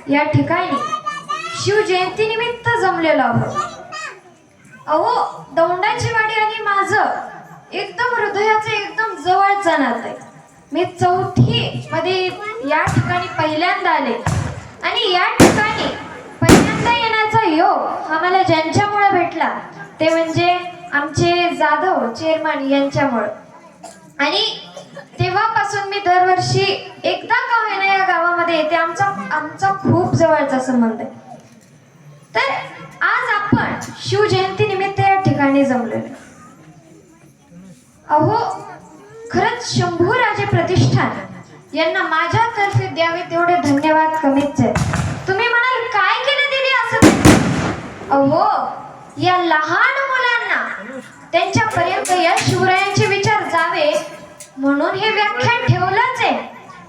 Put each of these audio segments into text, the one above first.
या ठिकाणी शिवजयंतीनिमित्त जमलेलो आहोत. अहो, दौंडाची वाडी आणि माझं एकदम हृदयाचं एकदम जवळचं नातं आहे. मी 4थी मध्ये या ठिकाणी पहिल्यांदा आले आणि या ठिकाणी पहिल्यांदा येण्याचा योग आम्हाला ज्यांच्यामुळे भेटला ते म्हणजे आमचे जाधव चेअरमन यांच्यामुळे. आणि तेव्हापासून मी दरवर्षी एकदा का होईना या गावामध्ये येते. आमचा खूप जवळचा संबंध आहे. तर आज आपण शिवजयंती निमित्त या ठिकाणी जमलेलो. अहो, खरंच शंभूराजे प्रतिष्ठान यांना माझ्यातर्फे द्यावे तेवढे धन्यवाद कमीच आहेत. तुम्ही म्हणाल काय केलं दिदी असं? अहो, या लहान मुलांना त्यांच्यापर्यंत या शिवरायांचे विचार जावे म्हणून हे व्याख्यान ठेवलंच आहे.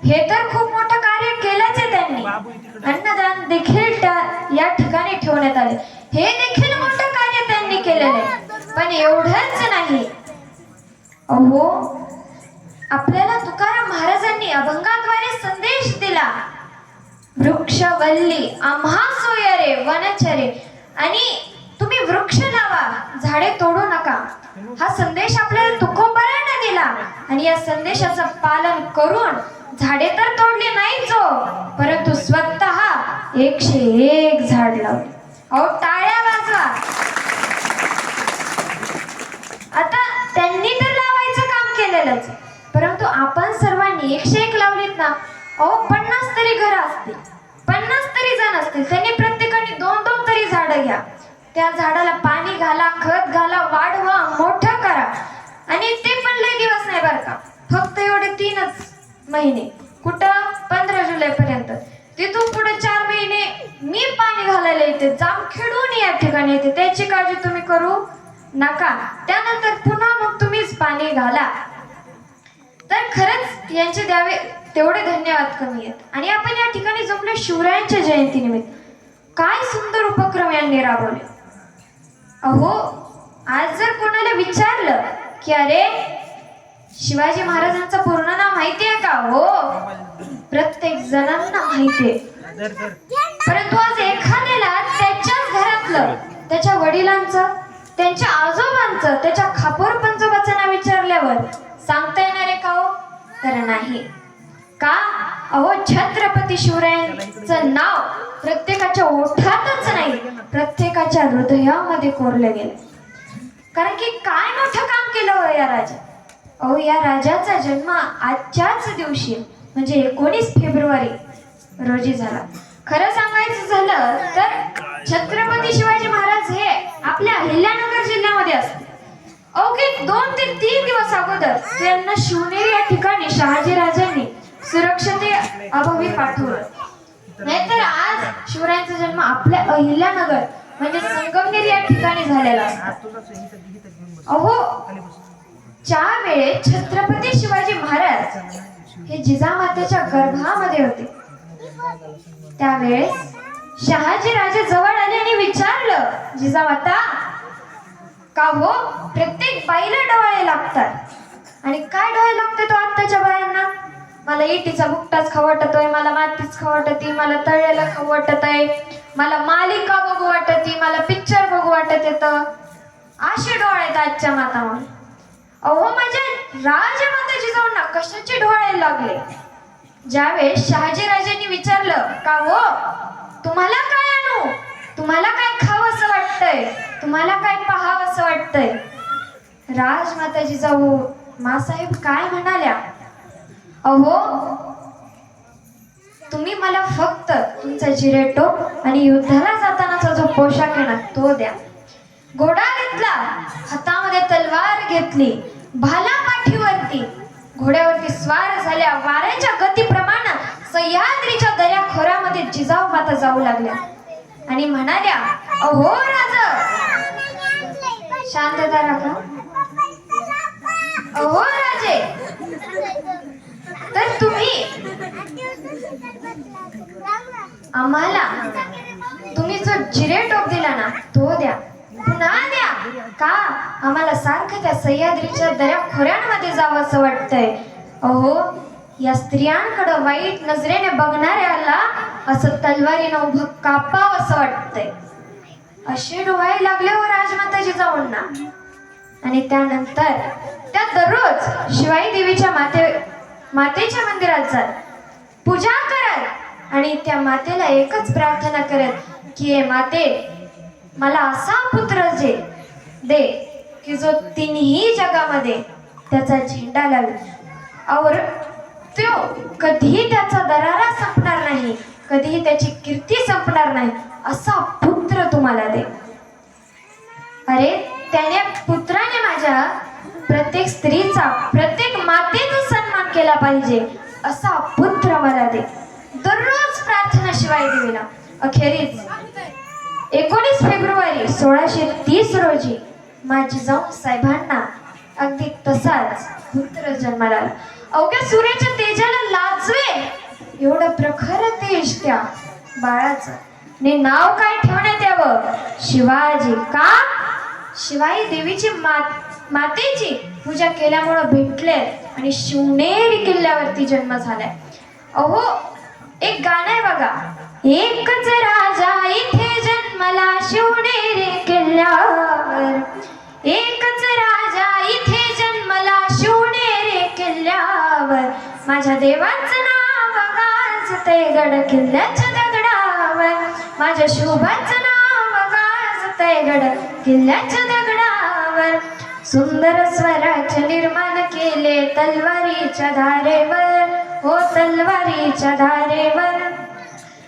हे तर खूप मोठं कार्य केलंच आहे त्यांनी. अन्नदान देखील या ठिकाणी ठेवण्यात आले. हे देखील मोठं कार्य त्यांनी केलेलं आहे. पण एवढंच नाही. अहो, आपल्याला तुकाराम महाराजांनी अभंगाद्वारे संदेश दिला. वृक्षवल्ली आम्हा सोयरे वनचरे, आणि तुम्ही वृक्ष लावा, झाडे तोडू नका. हा संदेश आपल्याला तुकोबाराने दिला आणि या संदेशाचं पालन करून झाडे तर तोडली नाहीच हो, परंतु स्वतः 101 झाड लावले. अहो, टाळ्या वाजवा. आता त्यांनी तर लावायचं काम केलेलंच, परंतु आपण सर्वांनी 101 लावलीत ना. अहो, 50 तरी घरं असतील, 50 तरी जण असतील, त्यांनी प्रत्येकाने 2-2 तरी झाडं घ्या. त्या झाडाला पाणी घाला, खत घाला, वाढवा, मोठं करा. आणि ते पण लय दिवस नाही बरं का, फक्त एवढे 3च महिने. कुठं? 15 जुलैपर्यंत. तिथून पुढे 4 महिने मी पाणी घालायला येते, जामखेडून या ठिकाणी येते. त्याची काळजी तुम्ही करू नका. त्यानंतर पुन्हा मग तुम्हीच पाणी घाला. तर खरंच यांचे द्यावे तेवढे धन्यवाद कमी आहेत. आणि आपण या ठिकाणी जमले शिवरायांच्या जयंतीनिमित्त. काय सुंदर उपक्रम यांनी राबवले. अहो, आज जर कोणाला विचारलं की अरे शिवाजी महाराजांचं पूर्ण नाव माहितीये का? हो, प्रत्येक जणांना माहितीये. परंतु आज एखाद्याला त्याच्याच घरातलं, त्याच्या वडिलांचं, त्यांच्या आजोबांचं, त्याच्या खापर पंजोबाचं नाव विचारल्यावर सांगता येणार आहे का? हो, तर नाही. का? अहो, छत्रपती शिवरायांचं नाव प्रत्येकाच्या ओठातच नाही, प्रत्येकाच्या हृदयामध्ये कोरलं गेलं. कारण की काय मोठं काम केलं हो या राजा. अहो, या राजाचा जन्म आजच्याच दिवशी म्हणजे 19 फेब्रुवारी रोजी झाला. खरं सांगायचं झालं तर छत्रपती शिवाजी महाराज हे आपल्या अहिल्यानगर जिल्ह्यामध्ये असते. अवघे 2 ते 3 दिवस अगोदर त्यांना शिवनेरी या ठिकाणी शहाजी राजांनी सुरक्षते अभावी पाठवलं. नाहीतर आज शिवरायांचा जन्म आपल्या अहिल्यानगर म्हणजे संगमनेर या ठिकाणी झालेला असता. अहो, ज्या वेळेस छत्रपती शिवाजी महाराज हे जिजामातेच्या गर्भामध्ये होते त्यावेळेस शहाजी राजे जवळ आले आणि विचारलं, जिजामाता का हो प्रत्येक बाईला डोळे लागतात? आणि काय डोळे लागते तो आत्ताच्या बायांना? मला इटीचा बुकटाच खाऊ वाटतोय, मला मातीच खाऊ वाटते, मला तळलेलं खाऊ वाटत आहे, मला मालिका बघू वाटते, मला पिक्चर बघू वाटत येतं. असे डोळे आहेत आजच्या मातामुळे. अहो, माझ्या राजमाताजी जाऊन ना कशाचे डोळे लागले. ज्यावेळेस शहाजी राजांनी विचारलं का हो तुम्हाला काय आणू, तुम्हाला काय खावं असं वाटतंय, तुम्हाला काय पाहावं असं वाटतंय, राजमाताजी जाऊ मासाहेब काय म्हणाल्या, अहो तुम्ही मला फक्त तुमचा जिरेटोप आणि युद्धाला जातानाचा जो पोशाख आहे ना तो द्या. घोडा घेतला, हातामध्ये तलवार घेतली, भाला पाठीवरती, घोड्यावरती स्वार झाल्या. वाऱ्याच्या गतीप्रमाणे सह्याद्रीच्या दऱ्या खोऱ्यामध्ये जिजाऊ माता जाऊ लागल्या आणि म्हणाल्या, अहो राजा, शांतता राखा. अहो राजे, तर तुम्ही आम्हाला तुम्ही जो जिरेटोप दिला ना तो द्या, पुन्हा द्या. का? आम्हाला सारखं त्या सह्याद्रीच्या दऱ्या खोऱ्यांमध्ये जावं असं वाटतंय. अहो, या स्त्रियांकडे वाईट नजरेने बघणाऱ्याला असं तलवारीनं उभं कापावं असं वाटतंय. असे डोळे लागले हो राजमाता जिजाऊंना. आणि त्यानंतर त्या दररोज शिवाई देवीच्या मातेच्या मंदिरात जात, पूजा करत आणि त्या मातेला एकच प्रार्थना करत की हे माते, मला असा पुत्र दे की जो तिन्ही जगामध्ये त्याचा झेंडा लावेल. और तो कधीही त्याचा दरारा संपणार नाही, कधीही त्याची कीर्ती संपणार नाही, असा पुत्र तुम्हाला दे. अरे त्याने पुत्राने माझ्या प्रत्येक स्त्रीचा, प्रत्येक मातेचा सन्मान केला पाहिजे, असा पुत्र मला दे. दररोज प्रार्थना शिवाई देवीला. अखेरीस 19 फेब्रुवारी 1630 रोजी माझी जिजाऊ साहेबांना अगदी तसाच पुत्र जन्माला आला. अवघ्या सूर्याच्या तेजाला लाजवे एवढं प्रखर तेज त्या बाळाचं. ने नाव काय ठेवण्यात यावं? शिवाजी. का? शिवाई देवीची मातेची पूजा केल्यामुळे भेटले आणि शिवनेरी किल्ल्यावरती जन्म झालाय. अहो एक गाणं आहे बघा, एकच राजा इथे जन्मला शिवनेरी किल्ल्यावर, एकच राजा इथे जन्मला शिवनेरी किल्ल्यावर, माझ्या देवाचं नाव गाजतंय गड किल्ल्याच्या दगडावर, माझ्या शुभाचं नाव गाजतंय गड किल्ल्याच्या दगडावर, सुंदर स्वराज्य निर्माण केले तलवारीच्या धारेवर, हो तलवारीच्या धारेवर,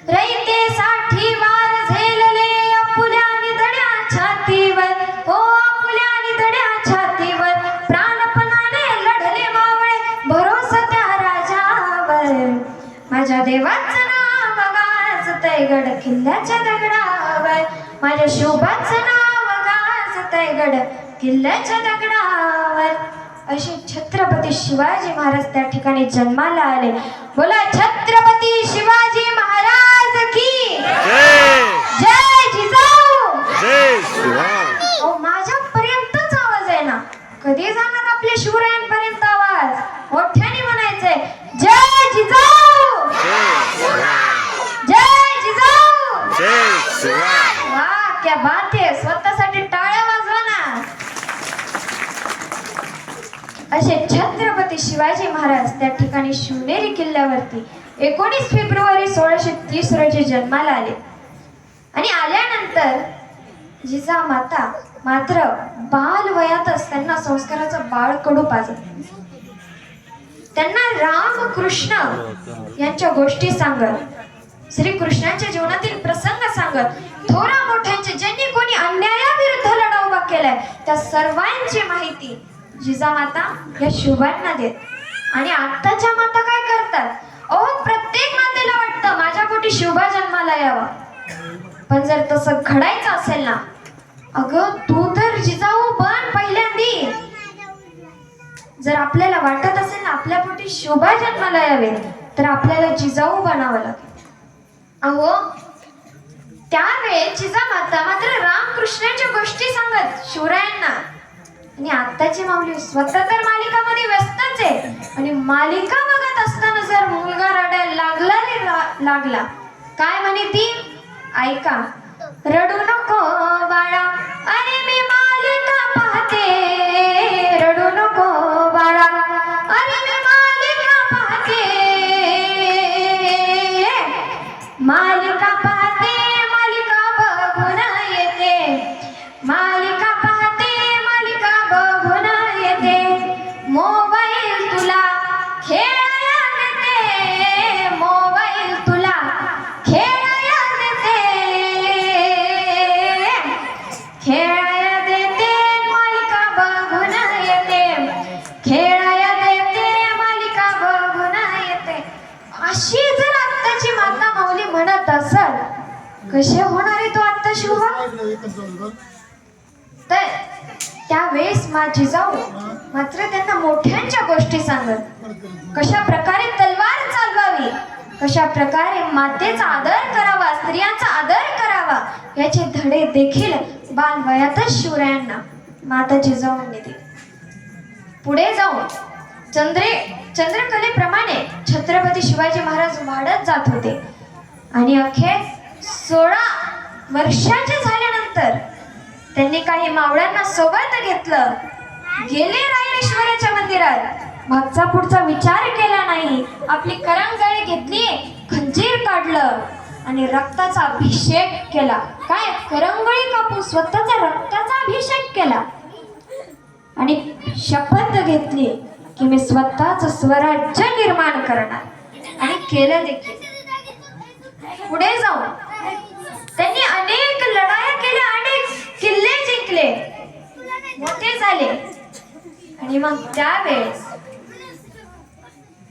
रयतेसाठी वार झेलले आपुल्या निधड्या छातीवर, हो आपुल्या निधड्या छातीवर, प्राणपणाने लढले मावळे भरोसा त्या राजावर, माझ्या देवाचं नाव गाजतंय गड किल्ल्याच्या दगडावर, माझ्या शोभाचं नाव गाजतंय गड किल्ल्याच्या दगडावर. असे छत्रपती शिवाजी महाराज त्या ठिकाणी जन्माला आले. बोला छत्रपती शिवाजी महाराज की जय. जिजाऊ जय शिवराय. माझ्यापर्यंतच आवाज आहे ना, कधी जाणार आपल्या शिवरायांपर्यंत आवाज? मोठ्याने म्हणायचंय जय जिजाऊ, जय जिजाऊ, जय शिवराय. वाह क्या बात आहे. स्वतःसाठी टाळ्या वाजवा ना. असे छत्रपती शिवाजी महाराज त्या ठिकाणी शिवनेरी किल्ल्यावरती 19 फेब्रुवारी 1630 रोजी जन्माला आले. आणि आल्यानंतर जिजामाता मात्र बालवयातच त्यांना संस्काराचं बाळकडू पाजत. त्यांना रामकृष्ण यांच्या गोष्टी सांगत, श्रीकृष्णाच्या जीवनातील प्रसंग सांगत, थोरा मोठ्यांचे ज्यांनी कोणी अन्यायाविरुद्ध लढा उभा केलाय त्या सर्वांची माहिती जिजामाता या शुभांना देत. आणि आत्ताच्या माता काय करतात? अहो प्रत्येक मातेला वाटतं माझ्या पोटी शुभा जन्माला यावा. पण जर तसं घडायचं असेल ना, अगं तू तर जिजाऊ बन पहिल्यांदी. जर आपल्याला वाटत असेल ना आपल्या पोटी शोभा जन्माला यावे, तर आपल्याला जिजाऊ बनावं लागेल. अहो त्यावेळेस जिजामाता मात्र रामकृष्णाच्या गोष्टी सांगत शिवरायांना. आणि आत्ताची माऊली स्वतः तर मालिकामध्ये व्यस्तच आहे. आणि मालिका बघत असताना जर मुलगा रडायला लागला, काय म्हणे ती? ऐका. रडू नको बाळा, अरे मी मालिका पाहते, रडू नको बाळा, अरे मी मालिका पाहते, मालिका पाहते, मालिका बघून येते, मालिका पाहते, मालिका बघून येते, मोबाईल तुला खेळाया देते, मोबाईल तुला खेळाया देते, खेळाया देते, मालिका बघून येते, खेळाया देते, मालिका बघून येते. अशी जर आत्ताची माता माऊली म्हणत असल, कसे होणार आहे तो आत्ता शिवबा? तर त्यावेळेस माझी जाऊ मात्र त्यांना मोठ्यांच्या गोष्टी सांगत, कशा प्रकारे तलवार चालवावी, कशा प्रकारे मातेचा आदर करावा, स्त्रियांचा आदर करावा, याचे धडे देखील बालवयातच शिवरायांना माता जिजाऊंनी दिले. पुढे जाऊन चंद्रकलेप्रमाणे छत्रपती शिवाजी महाराज वाढत जात होते आणि अखेर 16 वर्षाचे झाल्यानंतर त्यांनी काही मावळ्यांना सोबत घेतलं. गेले रायरेश्वराच्या मंदिरात, मागचा पुढचा विचार केला नाही, आपली करंगळी घेतली, खंजीर काढलं आणि रक्ताचा अभिषेक केला. काय करंगळी कापून स्वतःचा रक्ताचा अभिषेक केला आणि शपथ घेतली की मी स्वतःच स्वराज्य निर्माण करणार आणि केलं देखील. पुढे जाऊन त्यांनी अनेक लढाया केल्या, अनेक किल्ले जिंकले, मोठे झाले आणि मग त्यावेळेस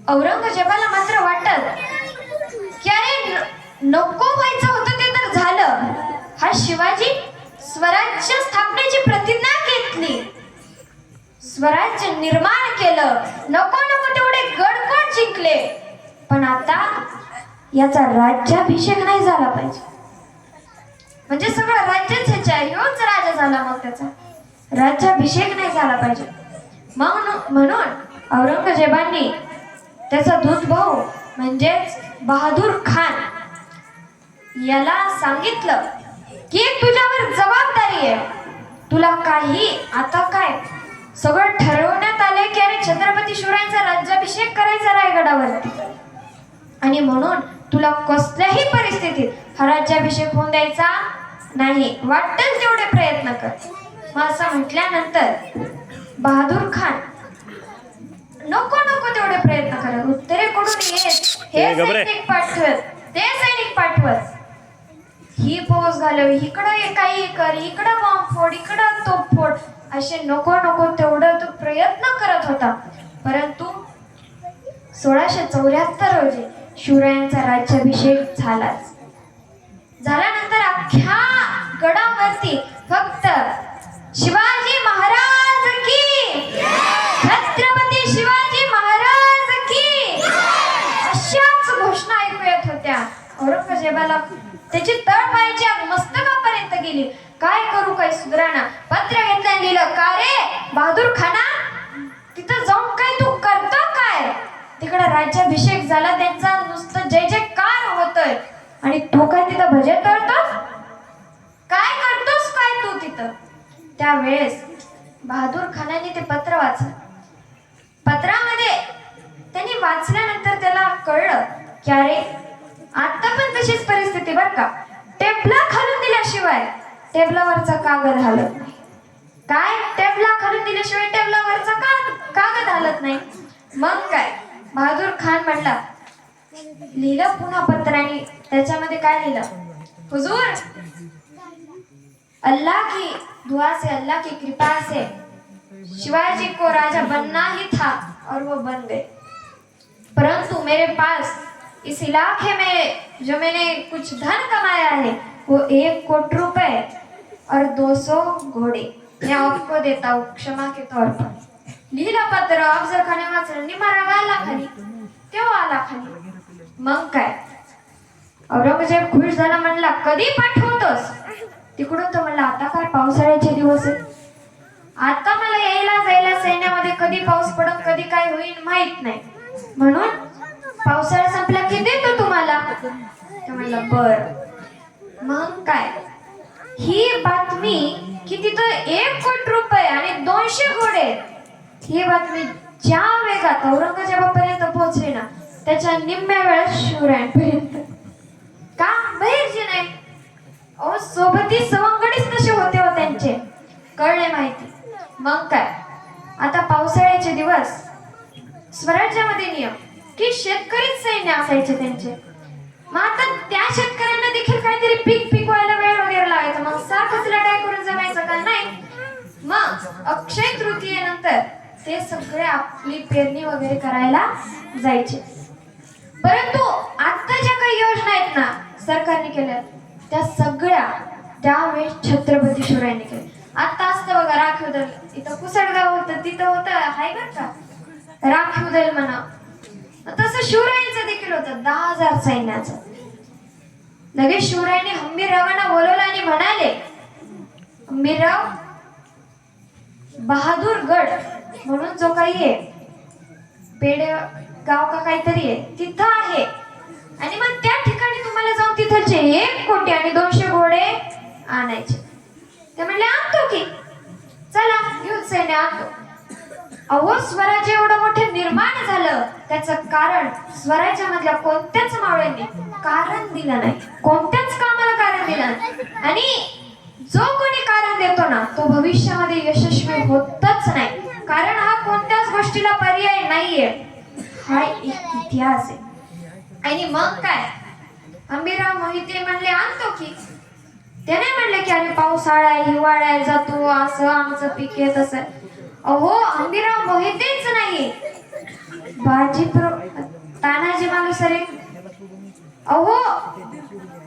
औरंगजेबाला मात्र वाटत की अरे नको व्हायचं होतं ते तर झालं. हा शिवाजी स्वराज्य स्थापनेची प्रतिज्ञा घेतली, स्वराज्य निर्माण केलं, नको नको तेवढे गडकोट जिंकले, पण आता याचा राज्याभिषेक नाही झाला पाहिजे. म्हणजे सगळं राज्यच ह्याच्या आहे, ह्योच राजा झाला, मग त्याचा राज्याभिषेक नाही झाला पाहिजे. म्हणून औरंगजेबांनी त्याचा दूत भाऊ म्हणजेच बहादूर खान याला सांगितलं की एक तुझ्यावर जबाबदारी आहे, तुला काही आता काय सगळं ठरवण्यात आलंय की अरे छत्रपती शिवरायांचा राज्याभिषेक करायचा रायगडावरती आणि म्हणून तुला कसल्याही परिस्थितीत हा राज्याभिषेक होऊन द्यायचा नाही, वाटेल तेवढे प्रयत्न कर. मग असं म्हटल्यानंतर बहादूर खान नको नको तेवढे प्रयत्न करत, उत्तरेकडून येत हे सैनिक पाठवत, ते सैनिक पाठवत, ही फौज घालव, इकडं काही कर, इकडं बॉम्ब फोड, इकडं तोप फोड, असे नको नको तेवढं तो प्रयत्न करत होता. परंतु 1674 रोजी शिवरायांचा राज्याभिषेक झालाच. झाल्यानंतर अख्ख्या गडावरती फक्त शिवाजी महाराज की, छत्रपती शिवाजी महाराज की अशाच घोषणा ऐकू येत होत्या. औरंगजेबाला त्याची तळपायाची आग मस्तकापर्यंत गेली. काय करू, काय सुधराना. पत्र घेतलं, लिहिलं, का रे बहादूर खाना, तिथं जाऊन काय तू करतो काय? तिकडे राज्याभिषेक झाला, त्यांचा नुसतं जय जयकार होतोय आणि तू काय तिथं भजे तळतोस, काय करतोस काय तू तिथं? त्यावेळेस बहादूर खानाने ते पत्र वाचलं. पत्रामध्ये त्यांनी वाचल्यानंतर त्याला कळलं की अरे आता पण तशीच परिस्थिती बर का, टेबला खालून दिल्याशिवाय टेबलावरचा कागद हलत नाही. काय टेबला खालून दिल्याशिवाय टेबलावरचा कागद हलत नाही. मग काय बहादूर खान म्हणला, लिहिलं पुन्हा पत्र आणि त्याच्यामध्ये काय लिहिलं, हुजूर अल्लाह की दुआ से, अल्लाह की कृपा से शिवाजी को राजा बनना ही था और वो बन गए, परंतु मेरे पास इस इलाके में जो मैंने कुछ धन कमाया है वो 1 कोटी रुपए और 200 घोड़े मैं आपको देता हूँ क्षमा के तौर पर. लिहिलं पत्र, अफजल खाने वाचलं, निमारा आला खाली, तेव्हा आला खाली. मग काय औरंगजेब खुश झाला, म्हणला कधी पाठवतोस? तिकडून तो म्हणला आता काय पावसाळ्याचे दिवस आहेत, आता मला यायला जायला सैन्यामध्ये कधी पाऊस पडत कधी काय होईल माहित नाही, म्हणून पावसाळा संपला की देतो तुम्हाला. तो म्हणला बर. मग काय ही बातमी की तिथं 1 कोटी रुपये आणि 200 घोडे, ही बातमी ज्या वेगात औरंगजेबापर्यंत पोहोचली ना, त्याच्या निम्म्या वेळात शिवरायांपर्यंत. का बहिर्जी नाही, अहो सोबती सवंगडीच तसे होते हो त्यांचे, कळले माहिती. मग काय आता पावसाळ्याचे दिवस, स्वराज्यामध्ये नियम की शेतकरीच सैन्य असायचे त्यांचे. मग आता त्या शेतकऱ्यांना देखील काहीतरी पीक पिकवायला वेळ वगैरे लागायचा, मग सारखंच लढाई करून जमायचं का नाही. मग अक्षय तृतीयेनंतर ते सगळे आपली पेरणी वगैरे करायला जायचे. परंतु आता ज्या काही योजना आहेत ना सरकारने केल्या, त्या सगळ्या त्यावेळेस छत्रपती शिवरायांनी केल्या. आता असतं बघा राखीव दल, इथं कुसडगाव होतं, तिथं होतं हाय बर का राखीव दल म्हणा, तसं शिवरायांचं देखील होतं 10,000 सैन्याचं. लगेच शिवरायांनी हंबीररावांना बोलवलं आणि म्हणाले, हंबीरराव बहादूर गड म्हणून जो काही आहे पेड गाव का काहीतरी आहे तिथं आहे. आणि मग त्या ठिकाणी तुम्हाला जाऊन तिथलचे 1 कोटी आणि 200 घोडे आणायचे. ते म्हणले आणतो की, चला घेऊन सैन्य आणतो. अहो स्वराज्य एवढं मोठं निर्माण झालं त्याचं कारण स्वराज्यामधल्या कोणत्याच मावळ्यांनी कारण दिलं नाही, कोणत्याच कामाला कारण दिलं नाही. आणि जो कोणी कारण देतो ना तो भविष्यामध्ये यशस्वी होतच नाही, कारण हा कोणत्याच गोष्टीला पर्याय नाहीये. हा एक इतिहास आहे. आणि मग काय, हंबीरराव मोहिते म्हणले आणतो की. ते नाही म्हणले की अरे पावसाळा आहे, हिवाळा आहे, जातो असं आमचं पीक येत असं. अहो हंबीरराव मोहितेच नाही, तानाजी मालुसरे अहो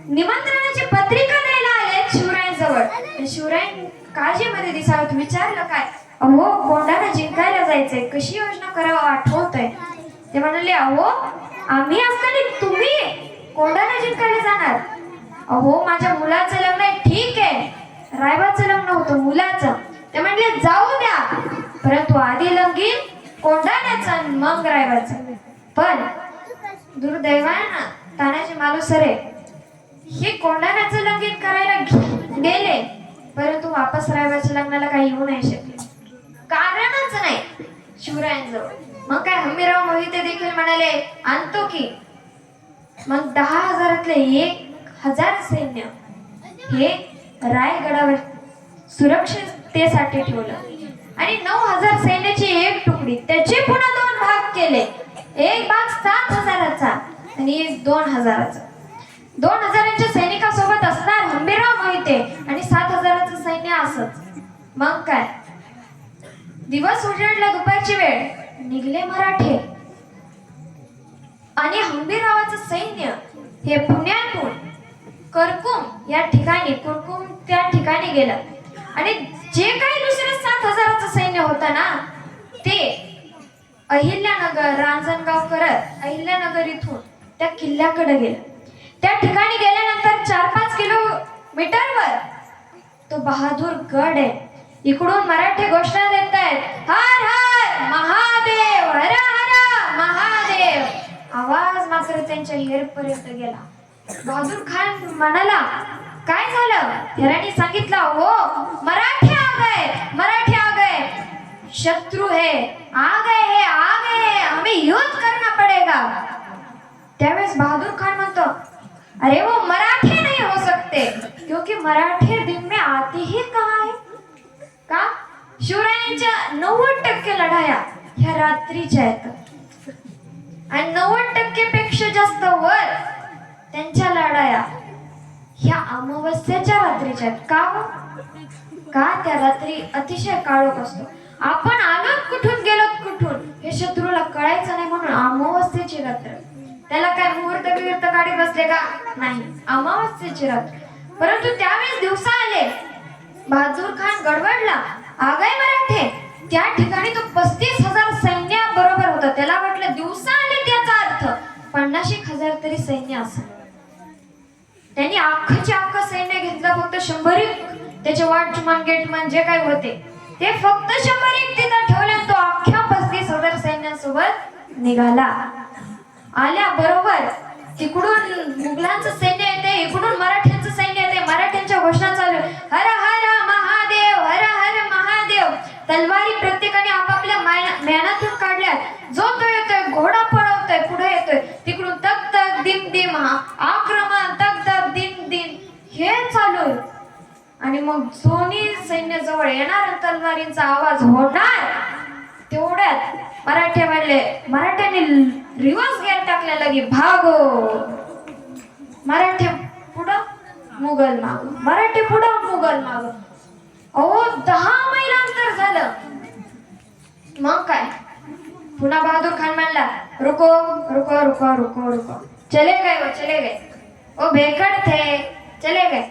निमंत्रणाची पत्रिका द्यायला आले शिवरायांजवळ. शिवराय काळजीमध्ये दिसावत विचारलं काय, अहो कोंढाणा जिंकायला जायचंय, कशी योजना करावं आठवतंय. ते म्हणाले अहो आम्ही असताना तुम्ही कोंढाणा जिंकायला जाणार. अहो माझ्या मुलाचं लग्न आहे. ठीक आहे, रायबाचं लग्न होतं मुलाचं. ते म्हणले जाऊ द्या, परंतु आधी लगीन कोंढाण्याचं मग रायबाचं. पण दुर्दैवानं तानाजी मालुसरे हे कोंढाण्याचं लगीन करायला गेले, परंतु वापस रायबाच्या लग्नाला काही येऊ नाही शकले, कारणच नाही शिवरायांजवळ. मग काय हंबीरराव मोहिते देखील म्हणाले आणतो की. मग 10,000तले 1,000 सैन्य हे रायगडावर सुरक्षिततेसाठी ठेवलं आणि 9,000 सैन्याची 1 तुकडी, त्याचे पुन्हा 2 भाग केले. एक भाग 7,000चा आणि एक 2,000चा. 2,000च्या सैनिकासोबत असणार हंबीरराव मोहिते आणि 7,000चं सैन्य असच. मग काय, दिवस उजाडला, दुपारची वेळ, निघले मराठे आणि हंबीररावाचं सैन्य हे पुण्यातून कुरकुम त्या ठिकाणी गेलं. आणि जे काही दुसरं 7,000चं सैन्य होतं ना ते अहिल्यानगर, रांजणगाव करत अहिल्यानगर इथून त्या किल्ल्याकडे गेलं. त्या ठिकाणी गेल्यानंतर 4-5 किलोमीटरवर तो बहादूर गड आहे. इकडून मराठी घोषणा देत आहेत, हर हर महादेव, हर हर महादेव. आवाज मात्र त्यांच्या हेरपर्यंत गेला. बहादूर खान म्हणाला काय झालं. हेरांनी सांगितलं हो मराठी आ गए, मराठी आ गए, शत्रु है, आ गए, हमें युद्ध करना पड़ेगा. त्यावेळेस बहादूर खान म्हणतो अरे वो मराठी नहीं हो सकते, क्योंकि मराठी दिन में आते ही कहाँ है. का शिवरायांच्या 90% लढाया ह्या रात्रीच्या आहेत आणि 90% पेक्षा जास्त वर त्यांच्या लढाया ह्या अमावस्येच्या रात्रीच्या आहेत. का त्या रात्री अतिशय काळोख असतो. आपण आलो कुठून गेलो कुठून हे शत्रूला कळायचं नाही, म्हणून अमावस्येची रात्र. त्याला काय मुहूर्त बिहूर्त काढी बसले का नाही, अमावस्येची रात्र. परंतु त्यावेळेस दिवसा आले. बहादूर खान गडबडला, आगाय मराठे. त्या ठिकाणी तो 35,000 सैन्य बरोबर होता. त्याला वाटलं दिवसा आले त्याचा अर्थ 50,000 तरी सैन्य असेल. त्यांनी अख्खं सैन्य घेतलं. फक्त 100 त्याचे वॉचमन गेटमन जे काही होते ते फक्त 100 तिथं ठेवले. तो अख्ख्या 35,000 सैन्यासोबत निघाला. आल्या बरोबर तिकडून मुघलांचं सैन्य येते, इकडून मराठ्यांचं सैन्य येते. मराठ्यांच्या घोषणा चालू, हर हर महादेव, हर हर महादेव. तलवारी प्रत्येकाने आपापल्या म्यानातून काढल्या. जो तो येतोय, घोडा पळवतोय, पुढे येतोय. तिकडून तक तक दिम दिम, आक्रमण, तक तक दिम दिम, हे चालू. आणि मग दोन्ही सैन्य जवळ येणार, तलवारींचा आवाज होणार. तेवढ्यात मराठ्यांनी रिव्हर्स गिअर टाकल्या, लगे भागो. मराठी पुढं, मुघल माग, मराठी पुढं, मुघल माग. अहो 10 मैल अंतर झालं. मग काय, पुन्हा बहादूर खान म्हणला रुको रुको रुको रुको रुको, चले गए वो भेकड़ थे, चले गए.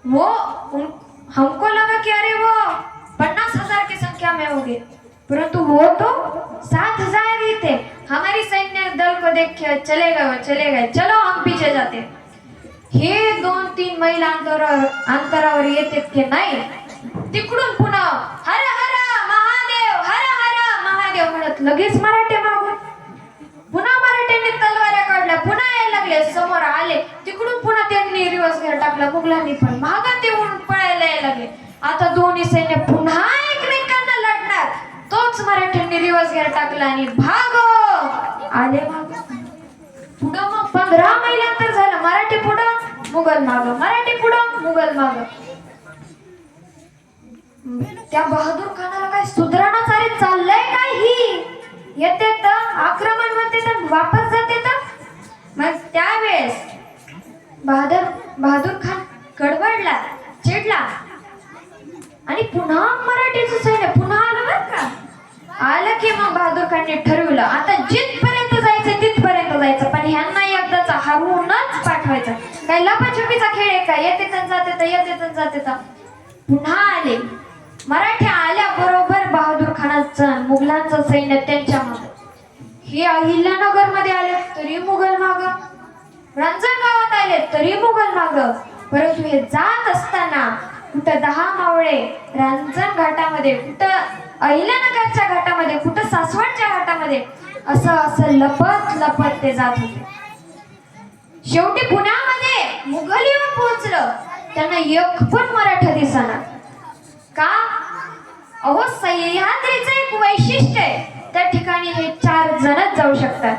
वो हमको लगा कि अरे वो 50,000 की संख्या में होंगे, परंतु वो तो 7,000 ही थे. हमारी सैन्य दल को देख के चले गए, चलो हम पीछे जाते. हे 2-3 मैल अंतरावर येतात की नाही, तिकडून पुन्हा हर हर महादेव, हर हर महादेव. देव म्हणत लगेच मराठे मागून पुन्हा मराठ्यांनी तलवाऱ्या काढल्या, पुन्हा यायला लागले, समोर आले, तिकडून पुन्हा त्यांनी रिवर्स घेर टाकला, मुघलांनी पण मागं येऊन पळायला यायला लागले. आता दोन्ही सैन्य पुन्हा एकमेकांना लढणार. तोच मराठ्यांनी रिवर्स घेर टाकला आणि भागो आले मागं. पुढं मग 15 मैल अंतर झालं. मराठी पुढं, मुघल मागं, मराठी पुढं, मुघल मागं. त्या बहादूर खानाला काय सुधारणा चालत चाललंय काय ही? येते तर आक्रमण म्हणते तर वापस जाते तर. मग त्यावेळेस बहादूर खान गडबडला, चिडला आणि पुन्हा मराठीचं सैन्य पुन्हा आलं बरं का. आलं की मग बहादूर खानने ठरवलं आता जिथपर्यंत जायचं तिथपर्यंत जायचं, पण ह्यांना एकदाच हरवूनच पाठवायचं. काय लपाछपीचा खेळ आहे का? येते तर जाते तर, येते तर जाते तर. पुन्हा आले मराठी. आल्याबरोबर बहादूर खानाचं मुघलांचं सैन्य त्यांच्या मागे. हे अहिल्यानगर मध्ये आले तरी मुघल मागं, रंजन गावात आले तरी मुघल मागं. परंतु हे जात असताना कुठं 10 मावळे रांजण घाटामध्ये, कुठं अहिल्यानगरच्या घाटामध्ये, कुठं सासवडच्या घाटामध्ये, असं लपत लपत ते जात होते. शेवटी पुण्यामध्ये मुघल येऊन पोहोचलं. त्यांना एक पण मराठा दिसणार का? अहो सह्याद्रीचं एक वैशिष्ट्य आहे, त्या ठिकाणी हे 4 जणच जाऊ शकतात.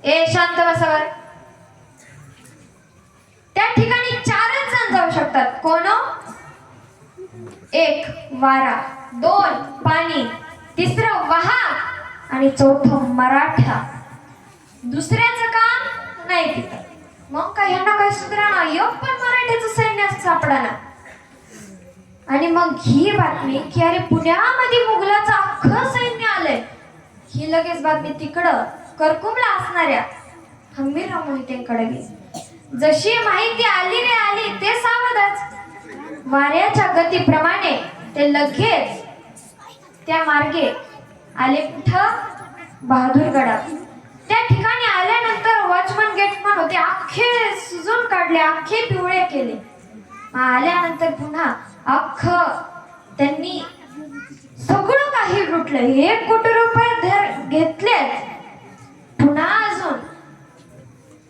ए शांत बसावर. त्या ठिकाणी 4च जण जाऊ शकतात. कोण? 1 वारा, 2 पाणी, 3रं वाहक आणि 4थं मराठा. दुसऱ्याचं काम नाही तिथं. मग काय यांना काय सुधारणा? एक पण मराठ्याचं सैन्य सापडाना. आणि मग ही बातमी की अरे पुण्यामध्ये मुघलाचं अख्खं सैन्य आलंय, ही लगेच बातमी तिकडं करकुमला असणाऱ्या हंबीरराव मोहितेंकडे गेली. जशी माहिती आली रे आली ते सावधच. वाऱ्याच्या गतीप्रमाणे ते लगेच त्या मार्गे आले. कुठं? बहादूरगडात. त्या ठिकाणी आल्यानंतर वॉचमन गेटमन होते, अख्खे सुजून काढले, अख्खे पिवळे केले. आल्यानंतर पुन्हा अख्खं त्यांनी सगळं काही लुटलं. 1 कोटी रुपये घेतले, पुन्हा अजून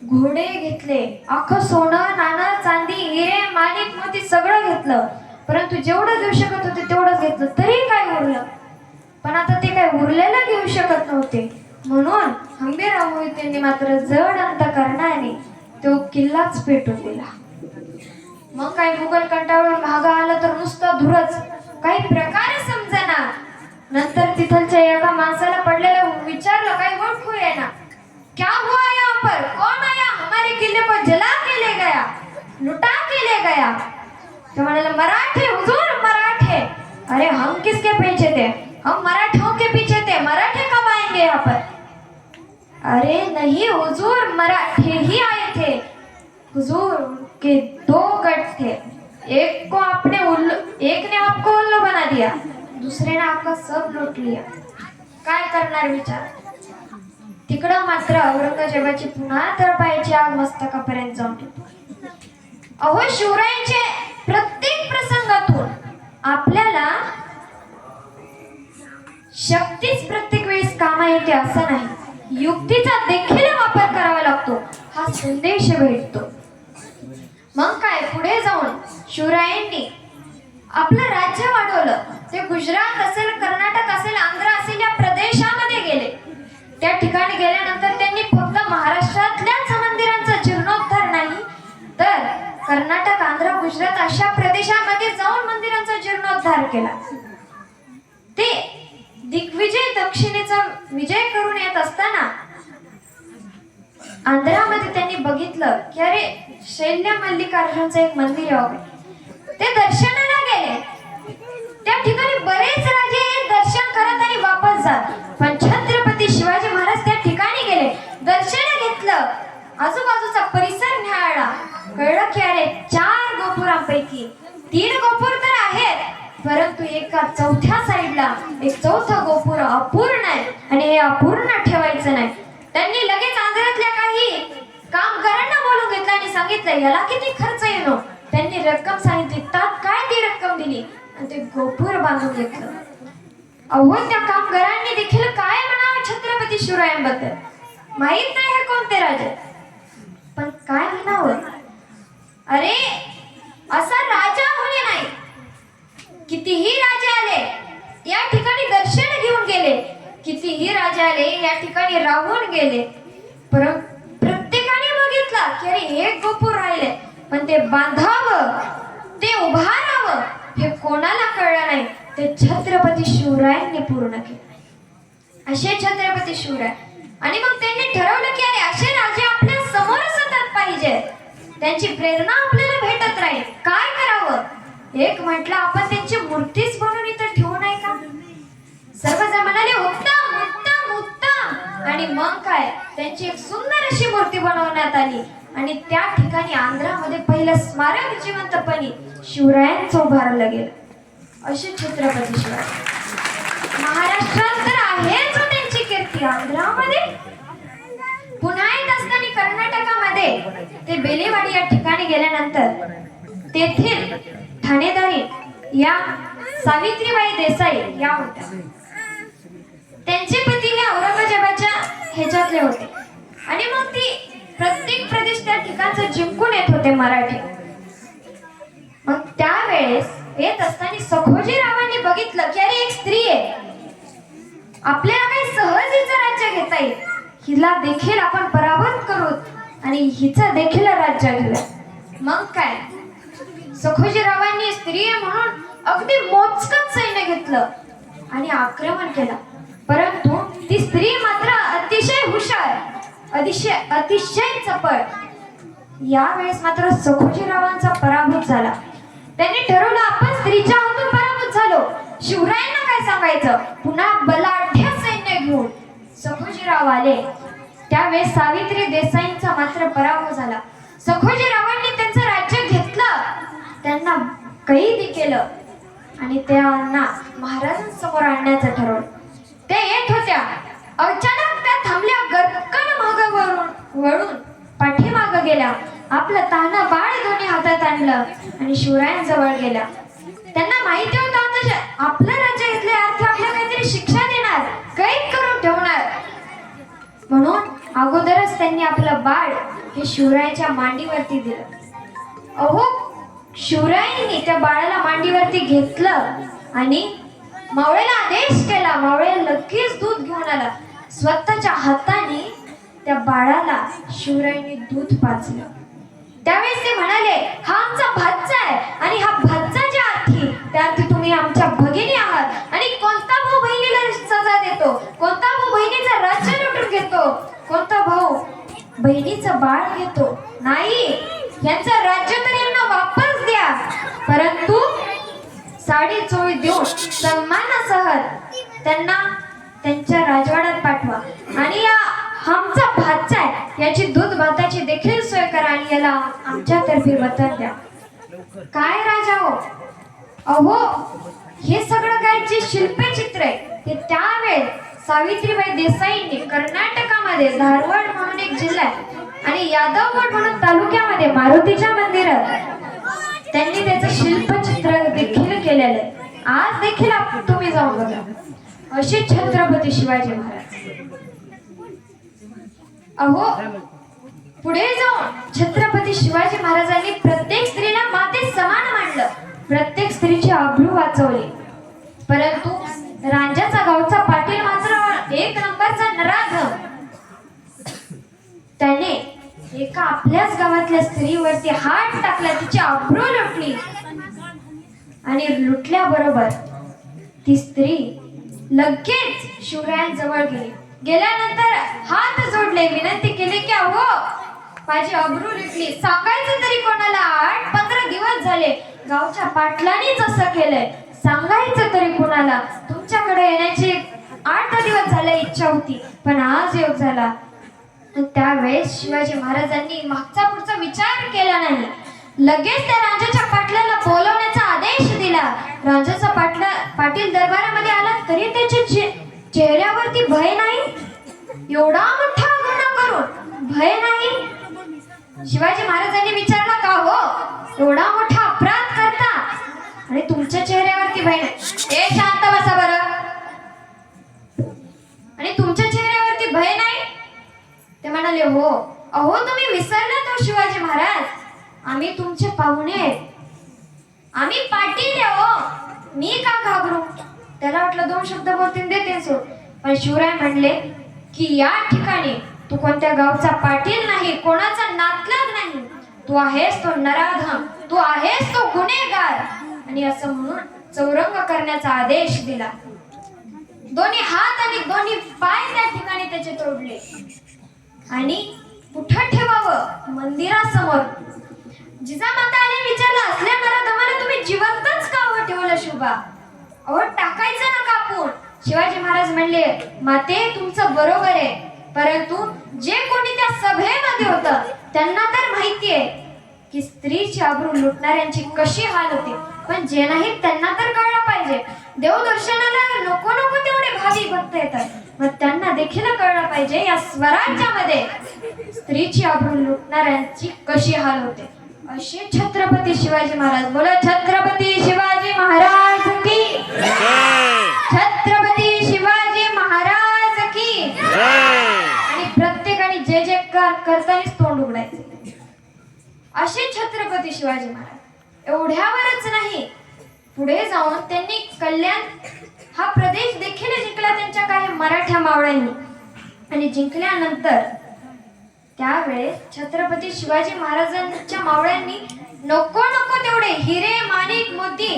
घोडे घेतले, अख्खं सोनं नाणं चांदी हिरे माणिक मोती सगळं घेतलं. परंतु जेवढं घेऊ शकत होते तेवढंच घेतलं, तरी काय उरलं. पण आता ते काय उरलेलं घेऊ शकत नव्हते. म्हणून हंबीरराव मोहितेंनी मात्र जड अंतकरणाने तो किल्लाच पेटून दिला. मग काय मुघल कंटाळून मागं आलं तर नुसतं धुरच, काही प्रकारे समजेना. नंतर तिथलच्या एका माणसाला पडलेलं विचारलं, काही ओळखू येईना. क्या हुआ यहाँ पर? कौन आया? हमारे किले को जला के ले गया, लुटा के ले गया. तो म्हणाला मराठे हुजूर, मराठे. अरे हम किसके पीछे थे? हम मराठों के पीछे थे. मराठे कब आएंगे यहाँ पर? अरे नहीं हुजूर, मराठे ही आए थे. हुजूर के 2 गट थे, एक ने आपको उल्लू बना दिया, दूसरे ने आपका सब लूट लिया. काय करणार विचार. तिकडं मात्र औरंगजेबाची पुन्हा तळपायाची आग मस्तकापर्यंत जाऊन ठेवतो. अहो शिवरायांचे प्रत्येक प्रसंगातून आपल्याला शक्तीच प्रत्येक वेळेस कामा येते असं नाही, युक्तीचा देखील वापर करावा लागतो, हा संदेश भेटतो. मग काय पुढे जाऊन शिवरायांनी आपलं राज्य वाढवलं. ते गुजरात असेल, कर्नाटक असेल, आंध्र असेल या प्रदेशामध्ये गेले. त्या ठिकाणी गेल्यानंतर त्यांनी फक्त महाराष्ट्रातल्याच मंदिरांचा जीर्णोद्धार नाही तर कर्नाटक, आंध्र, गुजरात अशा प्रदेशामध्ये जाऊन मंदिरांचा जीर्णोद्धार केला. ते दिग्विजय दक्षिणेचा विजय करून येत असताना आंध्रामध्ये त्यांनी बघितलं की अरे शैल्य मल्लिकार्जुनचं एक मंदिर आहे. ते दर्शनाला गेले. त्या ठिकाणी बरेच राजे दर्शन करत आणि वापस जात, पण छत्रपती शिवाजी महाराज त्या ठिकाणी गेले, दर्शन घेतलं, आजूबाजूचा परिसर निहाळला. कळलं की अरे 4 गोपुरांपैकी 3 गोपुर तर आहेत, परंतु एका 4थ्या साईडला एक 4थं गोपुर अपूर्ण आहे आणि हे अपूर्ण ठेवायचं नाही. त्यांनी लगेच आंध्रातल्या काही कामगारांना बोलून घेतलं आणि सांगितलं याला किती खर्च येतो. त्यांनी रक्कम सांगितली, तात्काळ ती रक्कम दिली आणि ते गोपुर बांधून घेतलं. अहो त्या कामगारांनी देखील काय म्हणावं छत्रपती शिवरायांबद्दल. माहित नाही हे कोणते राजे, पण काय म्हणावं. अरे असा राजा होणे नाही. कितीही राजे आले या ठिकाणी दर्शन घेऊन गेले, कितीही राजे आले या ठिकाणी राहून गेले, परंतु प्रत्येकाने बघितला की अरे एक गोपूर राहिले, पण ते बांधावं, ते उभारावं हे कोणाला कळलं नाही. ते छत्रपती शिवरायांनी पूर्ण केलं. असे छत्रपती शिवराय. आणि मग त्यांनी ठरवलं की अरे असे राजे आपल्या समोर सतत पाहिजे, त्यांची प्रेरणा आपल्याला भेटत राहील. काय करावं. एक म्हटलं आपण त्यांची मूर्तीच बनवून इथं ठेवू नाही का. सर्वजण म्हणाले उत्तम उत्तम उत्तम. आणि मग काय, त्यांची एक सुंदर अशी मूर्ती बनवण्यात आली आणि त्या ठिकाणी आंध्रामध्ये पहिलं स्मारक जिवंतपणी शिवरायांचं उभारलं गेलं. असे छत्रपती शिवराय. महाराष्ट्रात तर आहेच त्यांची कीर्ती. आंध्रामध्ये पुन्हा येत असताना कर्नाटकामध्ये ते बेलेवाडी या ठिकाणी गेल्यानंतर तेथील ठाणेदारी या सावित्रीबाई देसाई या होत्या. त्यांचे पती हे औरंगजेबाच्या ह्याच्यातले होते आणि मग ती प्रत्येक प्रदेश त्या ठिकाणचं जिंकून येत होते मराठी. मग त्यावेळेस येत असताना सखोजीरावांनी बघितलं की अरे एक स्त्री आहे, आपल्याला काही सहज हिचं राज्य घेता येईल, हिला देखील आपण पराभूत करू आणि हिचं देखील राज्य घेऊया. मग काय, सखोजीरावांनी स्त्री आहे म्हणून अगदी मोजकच सैन्य घेतलं आणि आक्रमण केलं. परंतु ती स्त्री मात्र अतिशय हुशार, अतिशय चपळ. यावेळेस मात्र सखोजीरावांचा पराभूत झाला. त्यांनी ठरवलं आपण स्त्रीच्या हातून पराभूत झालो, शिवरायांना काय सांगायचं. पुन्हा बलाढ्य सैन्य घेऊन सखोजीराव आले. त्यावेळेस सावित्री देसाईंचा मात्र पराभव झाला. सखोजीरावांनी त्यांचं राज्य घेतलं, त्यांना कैद केलं आणि त्यांना महाराजांसमोर आणण्याचं ठरवलं. ते येत होत्या, अचानक त्या थांबल्या, गरकन मागं वळून पाठीमागं गेल्या, आपलं तानं बाळ दोन्ही हातात आणलं आणि शिवरायांजवळ गेल्या. त्यांना माहिती होतं आपलं राज्य घेतले अर्थ आपल्याला काहीतरी शिक्षा देणार, कैद करून ठेवणार. म्हणून अगोदरच त्यांनी आपलं बाळ हे शिवरायांच्या मांडीवरती दिलं. अहो शिवरायांनी त्या बाळाला मांडीवरती घेतलं आणि मावळेला आदेश केला. मावळे लगेच दूध घेऊन आला. स्वतःच्या हाताने त्या बाळाला शिवरायांनी दूध पाजलं. त्यावेळेस ते म्हणाले हा आमचा भाचा आहे आणि हा भाचा ज्या अर्थी त्या अर्थी तुम्ही आमच्या भगिनी आहात. आणि कोणता भाऊ बहिणीला सजा देतो, कोणता भाऊ बहिणीचं राज्य लुटून घेतो, कोणता भाऊ बहिणीचं बाळ घेतो. नाही, यांचं राज्य तर यांना वापस द्या, परंतु साडी चोळी देऊन सन्मानासह त्यांना त्यांच्या राजवाड्यात पाठवा आणि या आमचा भाचा आहे याची दूध भाताची देखील सोय करा आणि याला आमच्यातर्फे वतन द्या. काय राजा हो. अहो हे सगळं काय जे शिल्पचित्र आहे ते त्यावेळेस सावित्रीबाई देसाईंनी कर्नाटकामध्ये धारवाड म्हणून एक जिल्हा आहे आणि यादवगड म्हणून तालुक्यामध्ये मारुतीच्या मंदिरात त्यांनी त्याचं शिल्पचित्र देखील केलेलं आहे. आज देखील तुम्ही जाऊन बघा. असे छत्रपती शिवाजी महाराज. अहो पुढे जाऊन छत्रपती शिवाजी महाराजांनी प्रत्येक स्त्रीला माते समान मानलं, प्रत्येक स्त्रीची आबरू वाचवली. परंतु रांजाचा गावचा पाटील मात्र एक नंबरचा नराधम. त्याने एका आपल्याच गावातल्या स्त्रीवरती हात टाकला, तिची आबरू लुटली आणि लुटल्याबरोबर ती स्त्री लगेच शिवरायांजवळ गेली. गेल्यानंतर हात जोडले, विनंती केली की अहो माझी आबरू लुटली, सांगायचं तरी कोणाला. 8-15 दिवस झाले गावच्या पाटलांनीच असं केलंय, सांगायचं तरी कोणाला. तुमच्याकडे येण्याची 8 दिवस झाले इच्छा होती, पण आज योग झाला. त्यावेळेस शिवाजी महाराजांनी मागचा पुढचा विचार केला नाही. लगेच त्या राजाच्या पाटलाला बोलवण्याचा आदेश दिला. राजाचा पाटील दरबारामध्ये आला तरी त्याच्या चेहऱ्यावरती भय नाही. एवढा मोठा गुन्हा करून भय नाही. शिवाजी महाराजांनी विचारला का हो एवढा मोठा अपराध करता आणि तुमच्या चेहऱ्यावरती भय नाही. ए शांत बसा बरं. म्हणाले, हो. अहो तुम्ही विसरलात हो शिवाजी महाराज, आम्ही तुमचे पाहुणे आहेत, आम्ही पाटील आहे हो, मी का घाबरू. त्याला वाटलं दोन शब्द बोलतील देते सोड, पण शिवराय म्हणले की या ठिकाणी तू कोणत्या गावचा पाटील नाही, कोणाचा नातलग नाही, तू आहेस तो नराधम, तू आहेस तो गुन्हेगार. आणि असं म्हणून चौरंग करण्याचा आदेश दिला. दोन्ही हात आणि दोन्ही पाय त्या ठिकाणी त्याचे तोडले आणि कुठं ठेवावं, मंदिरासमोर. जिजामाताने विचारलं, असल्या नराधमाला तुम्ही जिवंतच का हो ठेवलं शुभा, अहो टाकायचं ना कापून. शिवाजी महाराज म्हणले, माते तुमचं बरोबर आहे, परंतु जे कोणी त्या सभेमध्ये होतं त्यांना तर माहिती आहे की स्त्रीची आबरू लुटणाऱ्यांची कशी हाल होते, पण जे नाही त्यांना तर कळलं पाहिजे. देवदर्शनाला नको नको तेवढे भावी भक्त येतात, मग त्यांना देखील कळलं पाहिजे या स्वराज्यामध्ये स्त्रीची आबरू लुटणाऱ्यांची कशी हाल होते. असे छत्रपती शिवाजी महाराज. बोला छत्रपती शिवाजी महाराज की, छत्रपती शिवाजी महाराज की. आणि प्रत्येकाने जे जे करतानाच तोंड उघडायचे. असे छत्रपती शिवाजी महाराज. एवढ्यावरच नाही, पुढे जाऊन त्यांनी कल्याण हा प्रदेश देखील जिंकला त्यांच्या काही मराठा मावळ्यांनी. आणि जिंकल्यानंतर त्यावेळेस छत्रपती शिवाजी महाराजांच्या मावळ्यांनी नको नको तेवढे हिरे, माणिक, मोती,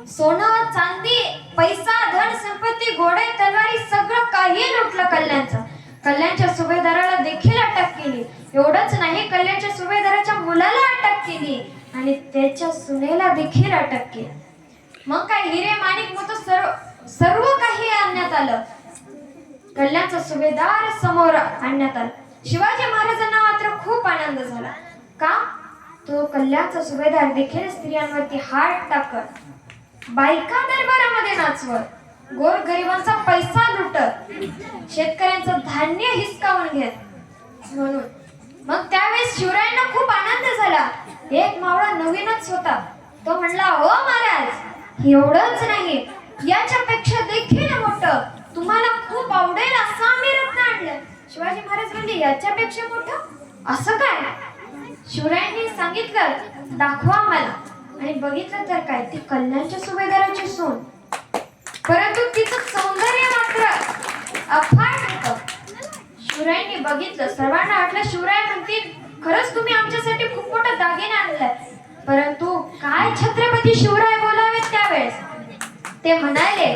सोनं, चांदी, पैसा, धन संपत्ती, घोडे, तलवारी सगळं काही लुटलं कल्याणचं. कल्याणच्या सुभेदाराला देखील अटक केली. एवढंच नाही, कल्याणच्या सुभेदाराच्या मुलाला अटक केली आणि त्याच्या सुनेला देखील अटक केली. मग काय हिरे, माणिक, मोती सर्व काही आणण्यात आलं. कल्याणचा सुभेदार समोर आणण्यात आला. शिवाजी महाराजांना मात्र खूप आनंद झाला. का? तो कल्याणचा सुभेदार देखील स्त्रियांवरती हात टाकत, बायका दरबारामध्ये नाचवत, गोरगरिबांचा पैसा लुटत, शेतकऱ्यांचं धान्य हिसकावून घेत. म्हणून मग त्यावेळेस शिवरायांना खूप आनंद झाला. एक मावळा नवीनच होता. तो म्हणला, हो महाराज, एवढंच नाही, याच्यापेक्षा देखील मोठं तुम्हाला खूप आवडेल असं आम्ही रत्न आणलं. शिवाजी महाराज म्हणले, याच्यापेक्षा मोठं असं काय? शिवरायांनी सांगितलं, दाखवा मला. आणि बघितलं तर काय, ती कल्याणच्या सुभेदाराची सून, परंतु तिचं सौंदर्य मात्र अफाट होतं. शिवरायांनी बघितलं, सर्वांना वाटलं शिवराय म्हणतील, खरंच तुम्ही आमच्यासाठी खूप मोठा दागिना आणलाय. परंतु काय छत्रपती शिवराय बोलावेत त्यावेळेस. ते म्हणाले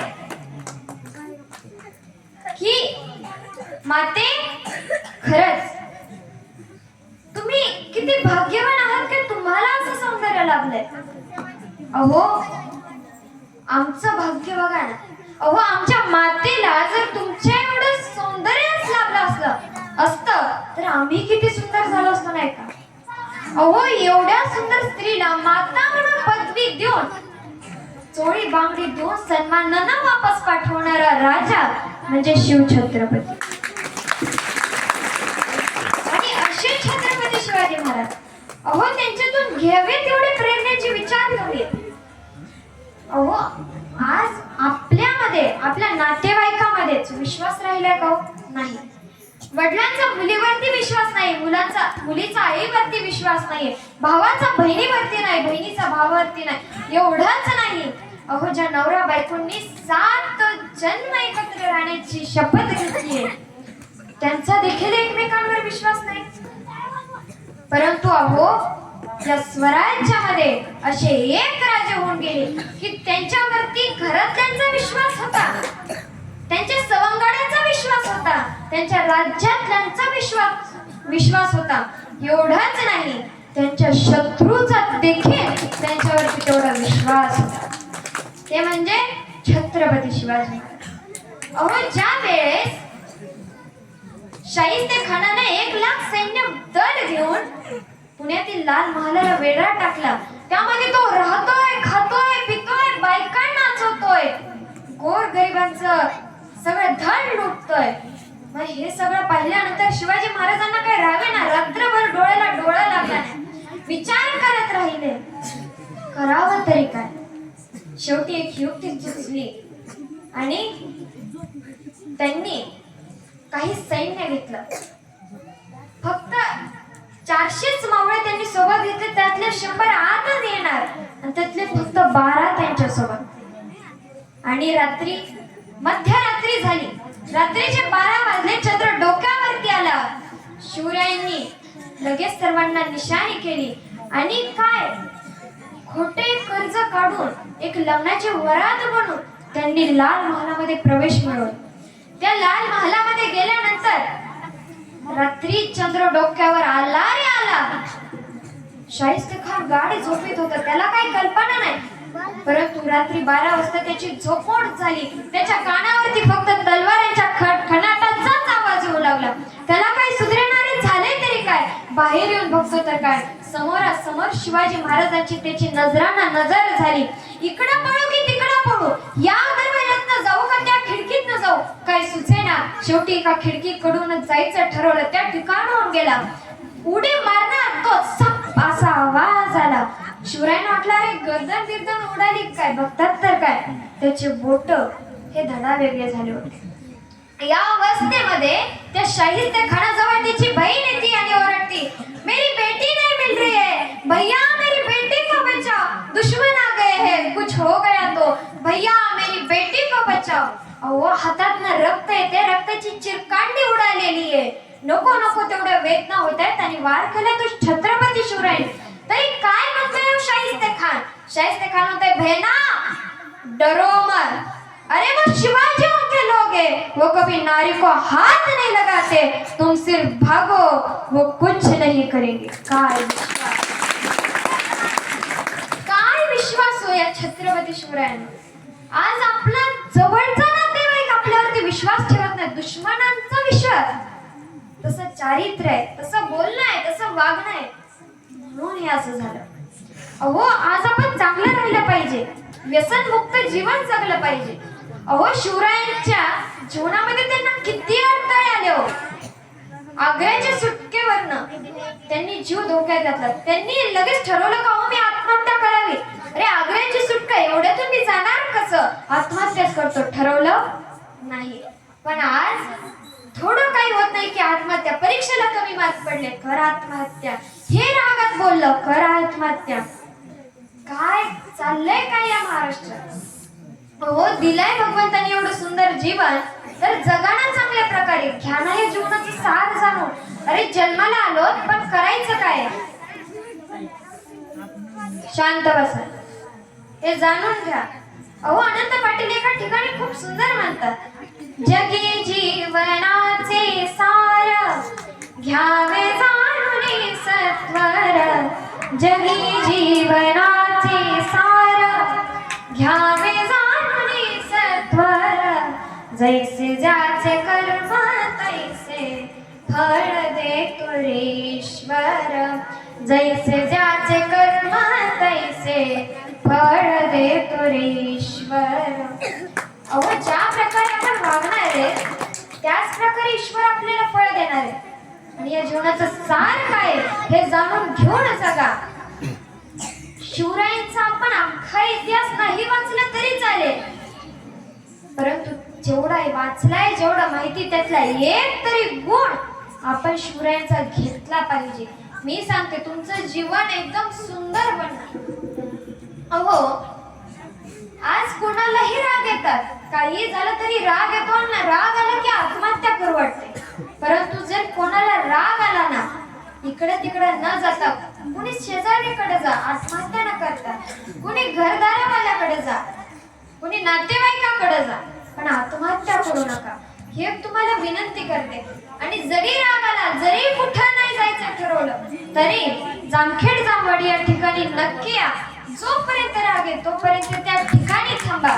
की माते, खरंच तुम्ही किती भाग्यवान आहात की तुम्हाला असं सौंदर्य लाभलंय. अहो आमचं भाग्य बघा ना. अहो आमच्या मातेला जर तुमच्या एवढं सौंदर्यच लाभलं असतं तर आम्ही किती सुंदर झालो असतो नाही का. अहो एवढ्या सुंदर स्त्रीला माता म्हणून पदवी देऊन, चोळी बांगडी देऊन सन्मानानं वापस पाठवणारा राजा म्हणजे शिवछत्रपती. आणि असे छत्रपती शिवाजी महाराज. अहो त्यांच्यातून घ्यावे तेवढे प्रेरणेचे विचार करूया. अहो आज आपल्यामध्ये, आपल्या नातेवाईकामध्येच विश्वास राहिला का? नाही. वडिलांचा मुलीवरती विश्वास नाही, मुलीचा आईवरती विश्वास नाही, भावाचा बहिणीवरती नाही, बहिणीचा भावावरती नाही. एवढंच नाही, अहो ज्या नवरा बायकोंनी 7 जन्म एकत्र राहण्याची शपथ घेतली त्यांचा देखील एकमेकांवर विश्वास नाही. परंतु अहो या स्वराज्यामध्ये असे एक राजे होऊन गेले की त्यांच्यावरती घरातल्यांचा विश्वास होता, त्यांच्या सवंगड्यांचा विश्वास होता, त्यांच्या राज्यातल्यांचा विश्वास होता. एवढाच नाही, त्यांच्या शत्रूचा देखील त्यांच्यावरती तेवढा विश्वास होता. ते म्हणजे छत्रपती शिवाजी महाराज. अहो ज्या वेळेस शाहिस्ते खानाने 1 लाख सैन्य दल घेऊन पुण्यातील लाल महालाला वेढा टाकला, त्यामध्ये तो राहतोय, खातोय, पितोय, बायका नाचवतोय, गोरगरिबांचं सगळं धन लुटतोय. मग हे सगळं पाहिल्यानंतर शिवाजी महाराजांना काय राहावे ना, रात्रभर डोळ्याला डोळा लागला नाही, विचार करत राहिले करावं तरी काय. शेवटी एक युक्ती सुचली आणि त्यांनी काही सैन्य घेतलं 400च मावळे त्यांनी सोबत घेतले, त्यातले 100 आतच येणार आणि त्यातले फक्त 12 त्यांच्या सोबत. आणि रात्री मध्यरात्री झाली, रात्रीचे 12 वाजले, चंद्र डोक्यावरती आला. शिवरायांनी लगेच सर्वांना निशाणी केली आणि काय खोटे कर्ज काढून एक लग्नाचे वरात बनून त्यांनी लाल महालामध्ये प्रवेश मिळवला. त्या लाल महालामध्ये गेल्यानंतर रात्री चंद्र डोक्यावर आला रे आला. शाहिस्तेखान गाढ झोपेत होता, त्याला काही कल्पना नाही. परंतु रात्री 12 वाजता त्याची झोपमोड झाली. त्याच्या कानावरती फक्त तलवारांच्या खणाटाचाच आवाज येऊ लागला. त्याला काही सुधरणारे झाले तरी काय, बाहेर येऊन बघतो तर काय, समोरासमोर शिवाजी महाराजांची त्याची नजराना नजर झाली. इकडं पळू की तिकडं पळू, या दरवाज्यातनं जाऊ का त्या खिडकीतनं जाऊ, काय सुचेना. शेवटी एका खिडकीकडूनच जायचं ठरवलं. त्या ठिकाणाहून गेला, उडी मारणार तो सप असा आवाज आला. शिवरायांना वाटलं अरे गर्दन बिर्दन उडाली काय, बघतात तर काय त्याचे बोट हे धडा वेगळे झाले होते. या अवस्थेमध्ये त्या शाहिस्तेखानाजवळ त्याची बहीण येते आणि ओरडती, मेरी बेटी नहीं मिल रही है, भैया मेरी बेटी को बचाओ, दुश्मन आ गए हैं, कुछ हो गया तो भैया मेरी बेटी को बचाओ. अहो हातातनं रक्त येते, रक्ताची चिरकांडी उडालेली आहे. नको नको तेवढ्या वेदना होत आहेत आणि वार केला तो छत्रपती शिवराय. तरी काय म्हणतोय शाहिस्तेखान? शाहिस्तेखान म्हणतोय बहना डरो मत, अरे वो शिवाजियों के लोग हैं, वो कभी नारी को हाथ नहीं लगाते, तुम सिर्फ भागो, वो कुछ नहीं करेंगे. काय विश्वास हो या छत्रपती शिवरायांना. आज आपला जवळचा नातेवाईक आपल्यावरती विश्वास ठेवत नाही, दुश्मनांचा विश्वास. तसं चारित्र्य आहे, तसं बोलणं आहे, तसं वागणं आहे, म्हणून हे असं झालं. अहो आज आपण चांगलं राहिलं पाहिजे, व्यसनमुक्त जीवन जगलं पाहिजे. अहो शिवरायांच्या जीवनामध्ये त्यांना किती अडथळे आले हो. आग्र्याच्या सुटकेवरनं त्यांनी जीव धोक्यात घातला. त्यांनी लगेच ठरवलं का हो मी आत्महत्या करावी. अरे आग्र्याची सुटका एवढ्यातून मी जाणार कसं, आत्महत्याच करतो ठरवलं नाही. पण आज थोडं काही होत नाही की आत्महत्या, परीक्षेला कमी मार्क पडले कर आत्महत्या, हे रागात बोललं कर आत्महत्या. काय चाललंय काय या महाराष्ट्रात. हो दिलाय भगवंतानी एवढं सुंदर जीवन, तर जगाना चांगल्या प्रकारे, घ्या ना हे जीवनाचं सार जाणून. अरे जन्माला आलो पण करायचं काय, शांत बसा हे जाणून घ्या. अहो अनंत पाटील एका ठिकाणी खूप सुंदर म्हणतात, जगी जीवनाचे सार घ्यावे जाणून सत्वर, जगी जीवनाचे सार घ्यावे जाणून सत्वर, जैसे ज्याचे कर्म तैसे फळ देतो ईश्वर, जैसे ज्याचे कर्म तैसे फळ देतो ईश्वर. अहो ज्या प्रकारे आपण वागणार आहे त्याच प्रकारे ईश्वर आपल्याला फळ देणार आहे. आणि या जीवनाचं सार काय हे जाणून घेऊन जगा. शिवरायांचा आपण अख्खा इतिहास नाही वाचला तरी चालेल, परंतु जेवढा वाचलाय, जेवढा माहिती त्यातला एक तरी गुण आपण शिवरायांचा घेतला पाहिजे. मी सांगते तुमचं जीवन एकदम सुंदर बनणार. अहो आज कोणालाही राग येतात, काही झालं तरी राग येतो ना, राग आला की आत्महत्या करू वाटते. परंतु जर कोणाला राग आला ना, इकडे तिकडे न जाता कुणी शेजारीकडे जा, आत्महत्या न करता, कुणी घरदारावाल्याकडे जा, कुणी नातेवाईकाकडे जा, पण आत्महत्या करू नका, हे तुम्हाला विनंती करते. आणि जरी राग आला, जरी कुठं नाही जायचं ठरवलं तरी जामखेड जांभवाडी या ठिकाणी नक्की या. जोपर्यंत राग आहे तोपर्यंत त्या ठिकाणी थांबा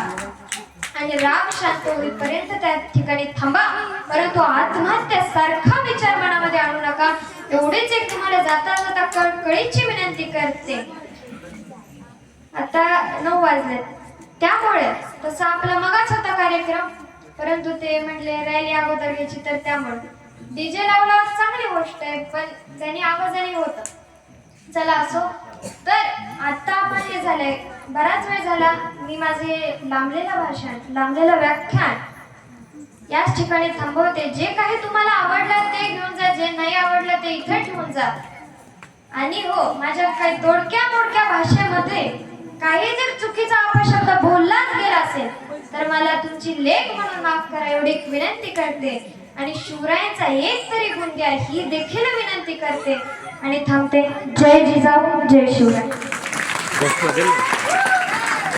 आणि राग शांत होईपर्यंत त्या ठिकाणी थांबा, परंतु आत्महत्यासारखा विचार मनामध्ये आणू नका. एवढेच एक तुम्हाला जाता जाता कळकळीची विनंती करते. आता 9 वाजले, त्यामुळे तसा आपला मगाच होता कार्यक्रम, परंतु ते म्हटले रॅली अगोदर घ्यायची, तर त्यामुळे डीजे लावला चांगली गोष्ट आहे, पण त्यांनी आवाजाने होतं. चला असो, तर आता आपण हे झालंय, बराच वेळ झाला मी माझे लांबलेलं भाषण, लांबलेलं व्याख्यान याच ठिकाणी थांबवते. जे काही तुम्हाला आवडलं ते घेऊन जा, जे नाही आवडलं ते इथे ठेवून जा. आणि हो, माझ्या काही तोडक्या मोडक्या भाषेमध्ये काही जर चुकीचा अपशब्द बोललाच गेला असेल तर मला तुमची लेक म्हणून माफ करा एवढी एक विनंती करते आणि शिवरायांचा एक तरी गुण घ्या ही देखील विनंती करते आणि थांबते. जय जिजाऊ, जय शिवराय. बस